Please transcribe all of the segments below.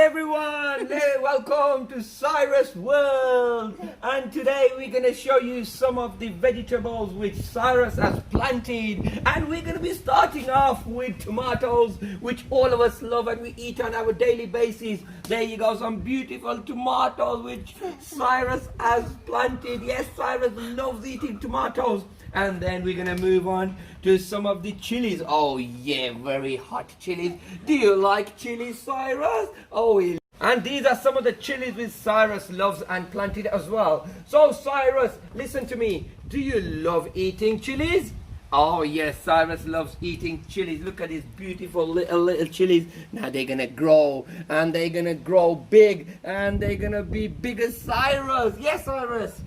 everyone, hey, welcome to Cyrus World, and today we're going to show you some of the vegetables which Cyrus has planted, and we're going to be starting off with tomatoes, which all of us love and we eat on our daily basis. There you go, some beautiful tomatoes which Cyrus has planted. Yes, Cyrus loves eating tomatoes. And then we're going to move on to some of the chilies. Oh yeah, very hot chilies. Do you like chilies, Cyrus? Oh, and these are some of the chilies which Cyrus loves and planted as well. So Cyrus, listen to me. Do you love eating chilies? Oh yes, Cyrus loves eating chilies. Look at these beautiful little chilies. Now they're going to grow, and they're going to grow big, and they're going to be big as Cyrus. Yes, Cyrus.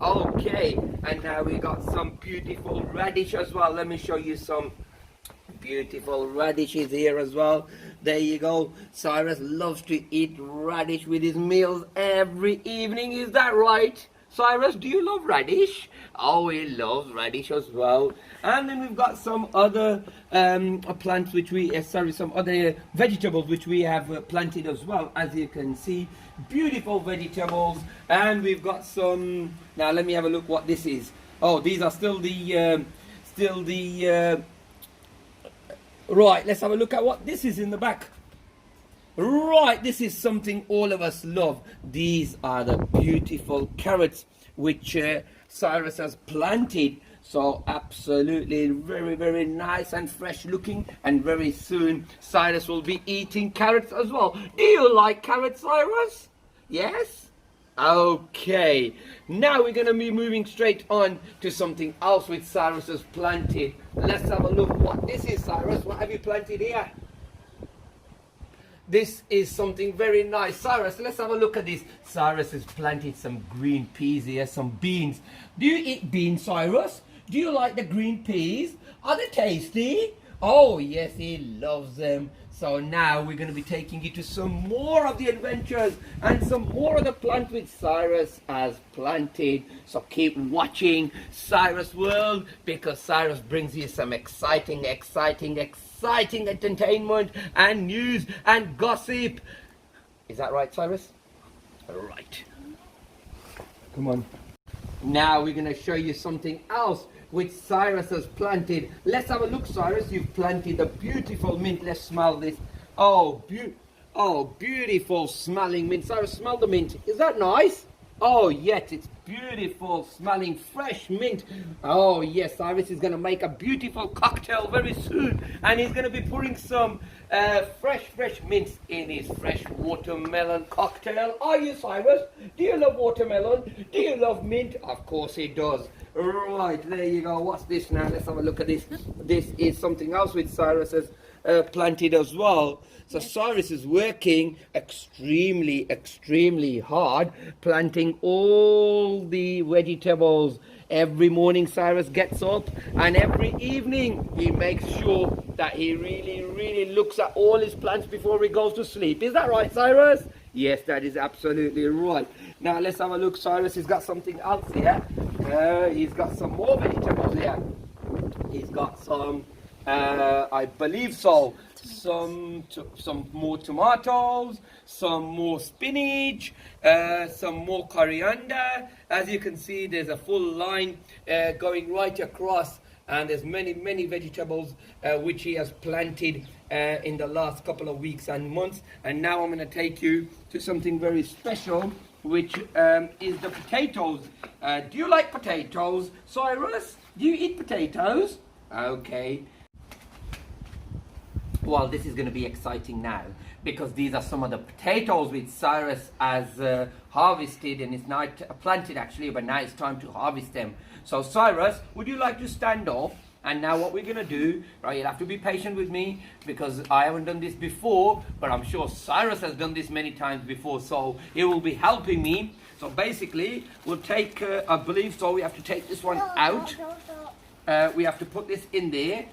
Okay, and now we got some beautiful radish as well. Let me show you some beautiful radishes here as well. There you go. Cyrus loves to eat radish with his meals every evening. Is that right? Cyrus, do you love radish? Oh, he loves radish as well. And then we've got some other plants which we, some other vegetables which we have planted as well. As you can see, beautiful vegetables. And we've got some, now let me have a look what this is. Oh, these are still the, right, let's have a look at what this is in the back. Right, this is something all of us love. These are the beautiful carrots which Cyrus has planted. So absolutely very, very nice and fresh looking. And very soon Cyrus will be eating carrots as well. Do you like carrots, Cyrus? Yes? Okay. Now we're going to be moving straight on to something else which Cyrus has planted. Let's have a look what this is, Cyrus. What have you planted here? This is something very nice. Cyrus, let's have a look at this. Cyrus has planted some green peas here, some beans. Do you eat beans, Cyrus? Do you like the green peas? Are they tasty? Oh, yes, he loves them. So now we're going to be taking you to some more of the adventures and some more of the plants which Cyrus has planted. So keep watching Cyrus World, because Cyrus brings you some exciting entertainment and news and gossip. Is that right, Cyrus? Right. Come on. Now we're going to show you something else which Cyrus has planted. Let's have a look, Cyrus. You've planted a beautiful mint. Let's smell this. Oh, beautiful smelling mint. Cyrus, smell the mint. Is that nice? Oh, yes, it's beautiful smelling fresh mint. Oh, yes, Cyrus is going to make a beautiful cocktail very soon. And he's going to be putting some fresh mints in his fresh watermelon cocktail. Are you, Cyrus? Do you love watermelon? Do you love mint? Of course he does. Right, there you go. What's this now? Let's have a look at this. This is something else which Cyrus has planted as well. So Cyrus is working extremely hard, planting all the vegetables. Every morning Cyrus gets up, and every evening he makes sure that he really looks at all his plants before he goes to sleep. Is that right, Cyrus? Yes, that is absolutely right. Now let's have a look. Cyrus has got something else here. He's got some more vegetables here. He's got some, I believe so, some more tomatoes, some more spinach, some more coriander. As you can see, there's a full line going right across, and there's many vegetables which he has planted in the last couple of weeks and months. And now I'm going to take you to something very special, which is the potatoes. Do you like potatoes, Cyrus? Do you eat potatoes? Okay. Well, this is going to be exciting now, because these are some of the potatoes which Cyrus has harvested, and it's not planted actually, but now it's time to harvest them. So Cyrus, would you like to stand up? And now what we're going to do, right, you'll have to be patient with me, because I haven't done this before, but I'm sure Cyrus has done this many times before, so he will be helping me. So basically, we'll take, I believe so, we have to take this one out. We have to put this in there.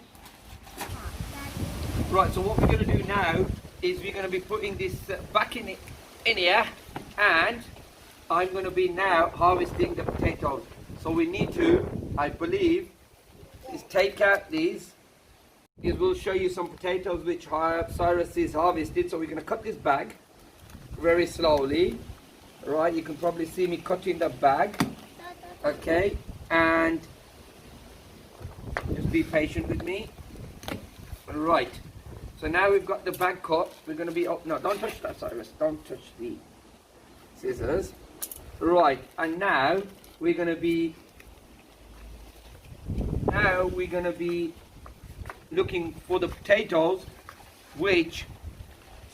Right, so what we're going to do now is we're going to be putting this back in here, and I'm going to be now harvesting the potatoes. So we need to, I believe, is take out these. We'll show you some potatoes which Cyrus is harvested. So we're going to cut this bag. very slowly. Right, you can probably see me cutting the bag. Okay, and just be patient with me. Right, so now we've got the bag cut. We're going to be, oh, no, don't touch that, Cyrus. Don't touch the scissors. Right, and now we're going to be looking for the potatoes which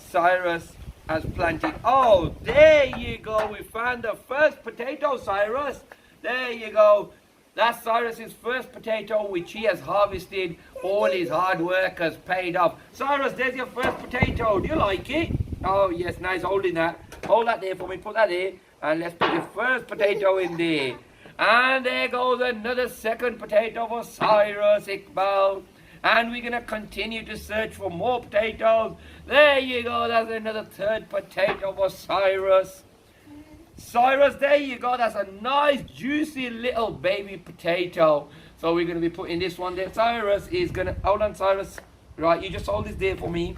Cyrus has planted. Oh, there you go. We found the first potato, Cyrus. There you go. That's Cyrus's first potato which he has harvested. All his hard work has paid off. Cyrus, there's your first potato. Do you like it? Oh, yes, nice holding that. Hold that there for me. Put that there. And let's put your first potato in there. And there goes another second potato for Cyrus, Iqbal. And we're going to continue to search for more potatoes. There you go. That's another third potato for Cyrus. Cyrus, there you go. That's a nice, juicy little baby potato. So we're going to be putting this one there. Cyrus is going to... Hold on, Cyrus. Right, you just hold this there for me.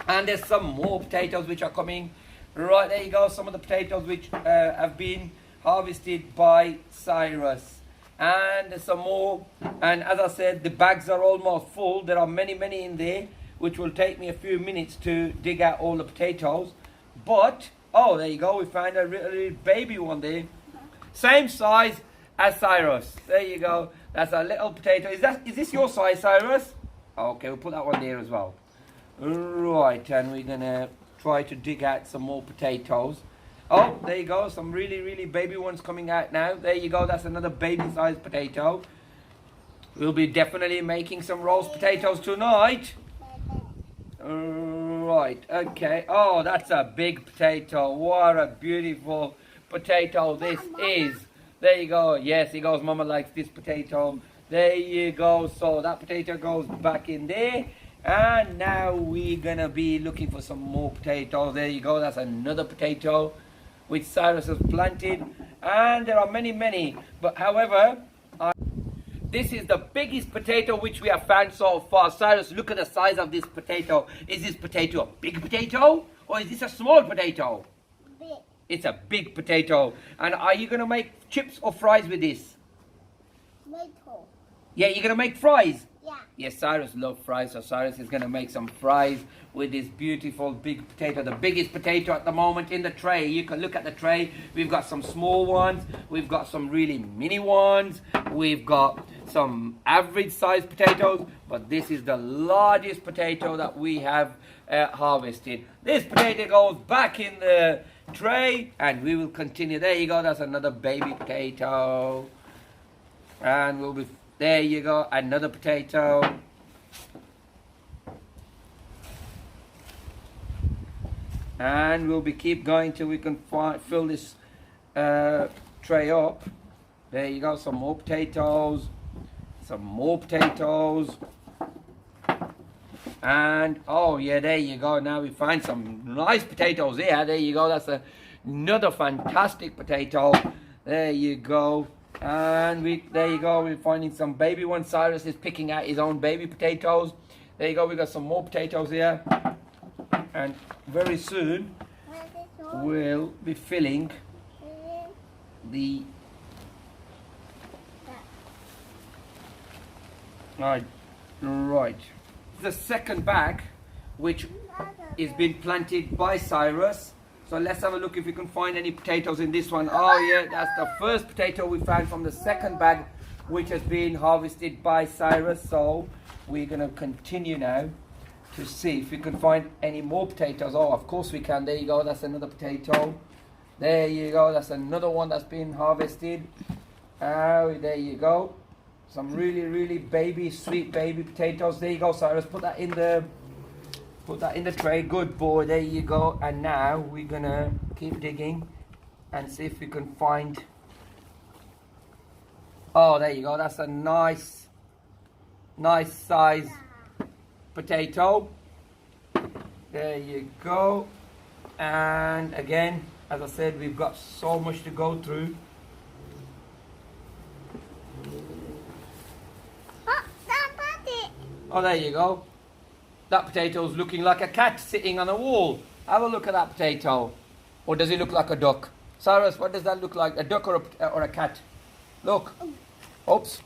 And there's some more potatoes which are coming. Right, there you go. Some of the potatoes which have been harvested by Cyrus. And there's some more. And as I said, the bags are almost full. There are many in there, which will take me a few minutes to dig out all the potatoes. But, oh, there you go. We found a little baby one there. Same size as Cyrus. There you go. That's a little potato. Is this your size, Cyrus? Okay, we'll put that one there as well. Right, and we're going to try to dig out some more potatoes. Oh, there you go. Some really baby ones coming out now. There you go. That's another baby-sized potato. We'll be definitely making some roast potatoes tonight. Right, okay. Oh, that's a big potato. What a beautiful potato this is. There you go. Yes, he goes, Mama likes this potato. There you go. So that potato goes back in there. And now we're going to be looking for some more potatoes. There you go. That's another potato which Cyrus has planted. And there are many. But however, this is the biggest potato which we have found so far. Cyrus, look at the size of this potato. Is this potato a big potato? Or is this a small potato? Big. It's a big potato. And are you going to make chips or fries with this? Potato. Yeah, you're going to make fries? Yeah. Yes, Cyrus loves fries, so Cyrus is going to make some fries with this beautiful big potato, the biggest potato at the moment in the tray. You can look at the tray. We've got some small ones. We've got some really mini ones. We've got some average sized potatoes, but this is the largest potato that we have harvested. This potato goes back in the tray and we will continue. There you go. That's another baby potato. And we'll be... There you go, another potato. And we'll keep going till we can fill this tray up. There you go, some more potatoes. Some more potatoes. And, oh yeah, there you go. Now we find some nice potatoes here. There you go, that's another fantastic potato. There you go. And there you go, we're finding some baby ones. Cyrus is picking out his own baby potatoes. There you go, we got some more potatoes here. And very soon, we'll be filling the... Right. The second bag, which is being planted by Cyrus. So let's have a look if we can find any potatoes in this one. Oh yeah, that's the first potato we found from the second bag, which has been harvested by Cyrus. So we're going to continue now to see if we can find any more potatoes. Oh, of course we can. There you go, that's another potato. There you go, that's another one that's been harvested. Oh, there you go. Some really baby, sweet baby potatoes. There you go, Cyrus. Put that in the tray. Good boy. There you go. And now we're gonna keep digging and see if we can find... Oh, there you go. That's a nice size potato. There you go. And again, as I said, we've got so much to go through. Oh, there you go. That potato's looking like a cat sitting on a wall. Have a look at that potato. Or does it look like a duck? Cyrus, what does that look like? A duck or a cat? Look. Oops.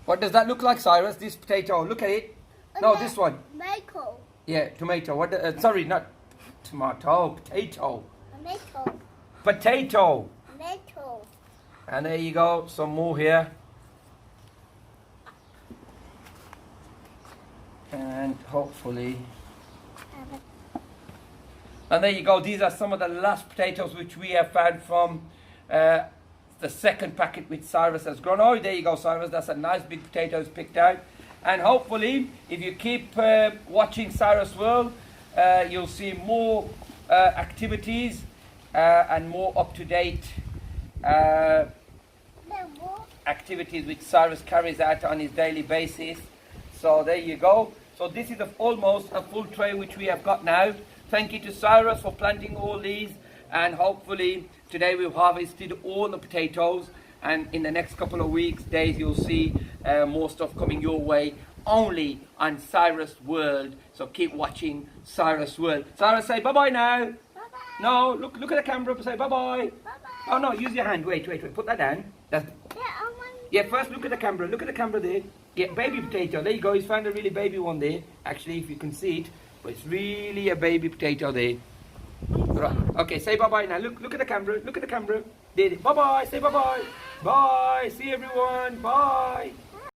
What does that look like, Cyrus? This potato. Look at it. No, this one. Tomato. Yeah, tomato. What? Sorry, not tomato. Potato. Tomato. Potato. Tomato. And there you go. Some more here. And hopefully. And there you go. These are some of the last potatoes which we have found from the second packet which Cyrus has grown. Oh, there you go, Cyrus. That's a nice big potatoes picked out. And hopefully, if you keep watching Cyrus World, you'll see more activities and more up-to-date activities which Cyrus carries out on his daily basis. So there you go. So this is almost a full tray which we have got now. Thank you to Cyrus for planting all these, and hopefully today we've harvested all the potatoes, and in the next couple of weeks, days, you'll see more stuff coming your way only on Cyrus World. So keep watching Cyrus World. Cyrus, say bye-bye now. Bye-bye. No, look at the camera, say bye-bye. Bye-bye. Oh no, use your hand. Wait. Put that down. Yeah, first look at the camera. Look at the camera there. Yeah, baby potato. There you go. He's found a really baby one there. Actually, if you can see it. But it's really a baby potato there. Right. Okay, say bye-bye now. Look at the camera. Look at the camera. There. Bye-bye. Say bye-bye. Bye. See everyone. Bye.